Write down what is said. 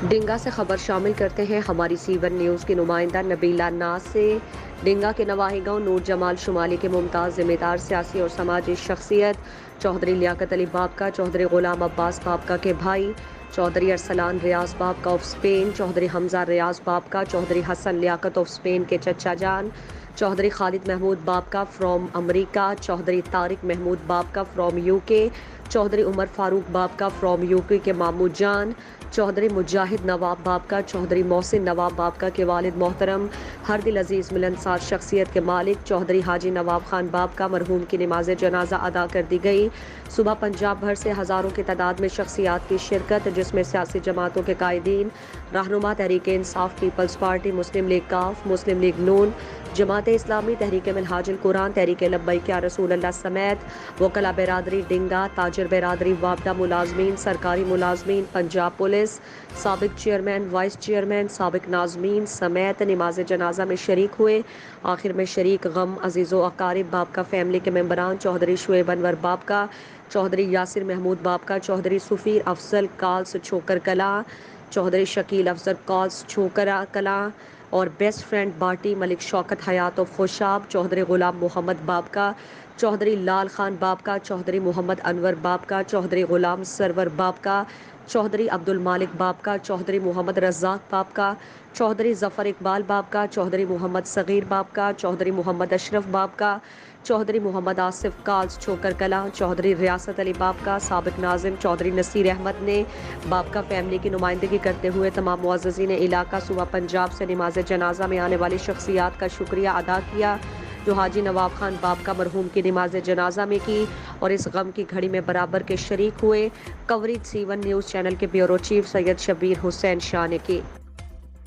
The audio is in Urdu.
ڈنگا سے خبر شامل کرتے ہیں ہماری سی1 نیوز کی نمائندہ نبیلہ ناز سے۔ ڈنگا کے نواحی گاؤں نور جمال شمالی کے ممتاز ذمہ دار سیاسی اور سماجی شخصیت چوہدری لیاقت علی بابکا، چوہدری غلام عباس بابکا کے بھائی Chaudhry Arslan Riaz Babka of Spain, Chaudhry Hamza Riaz Babka, Chaudhry Hassan Liaquat of Spain کے چچا جان، Chaudhry Khalid Mahmood Babka from America, Chaudhry Tariq Mahmood Babka from UK، Chaudhry Umar Farooq Babka from UK کے ماموں جان، چوہدری مجاہد نواب بابکا، چوہدری محسن نواب بابکا کے والد محترم، ہر دل عزیز ملنسار شخصیت کے مالک چوہدری حاجی نواب خان بابکا مرحوم کی نماز جنازہ ادا کر دی گئی۔ صبح پنجاب بھر سے ہزاروں کی تعداد میں شخصیات کی شرکت، جس میں سیاسی جماعتوں کے قائدین، رہنما تحریک انصاف پیپلز پارٹی، مسلم لیگ کاف، مسلم لیگ نون، جماعت اسلامی، تحریک منہاج القرآن، تحریک لبیک یا رسول اللہ سمیت وکلاء برادری ڈنگا، تاجر برادری وابڈا، ملازمین، سرکاری ملازمین، پنجاب پولیس، سابق چیئرمین، وائس چیئرمین، سابق ناظمین سمیت نماز جنازہ میں شریک ہوئے۔ آخر میں شریک غم عزیز و اقارب بابکا فیملی کے ممبران چوہدری شعیب انور بابکا، چوہدری یاسر محمود بابکا، چوہدری سفیر افضل کالس چھوکر کلاں، چوہدری شکیل افضل کالس چھوکرا کلاں اور بیسٹ فرینڈ باٹی ملک شوکت حیات و خوشاب، چوہدری غلام محمد بابکا، چوہدری لال خان بابکا، چوہدری محمد انور بابکا، چوہدری غلام سرور بابکا، چوہدری عبد المالک بابکا، چوہدری محمد رزاق بابکا، چوہدری ظفر اقبال بابکا، چوہدری محمد صغیر بابکا، چوہدری محمد اشرف بابکا، چوہدری محمد آصف کالس چھوکر کلاں، چوہدری ریاست علی بابکا، سابق ناظم چوہدری نصیر احمد نے بابکا فیملی کی نمائندگی کرتے ہوئے تمام معززین علاقہ صوبہ پنجاب سے نماز جنازہ میں آنے والی شخصیات کا شکریہ ادا کیا، جو حاجی نواب خان بابکا مرحوم کی نماز جنازہ میں کی اور اس غم کی گھڑی میں برابر کے شریک ہوئے۔ کوریج سی1 نیوز چینل کے بیورو چیف سید شبیر حسین شاہ نے کی۔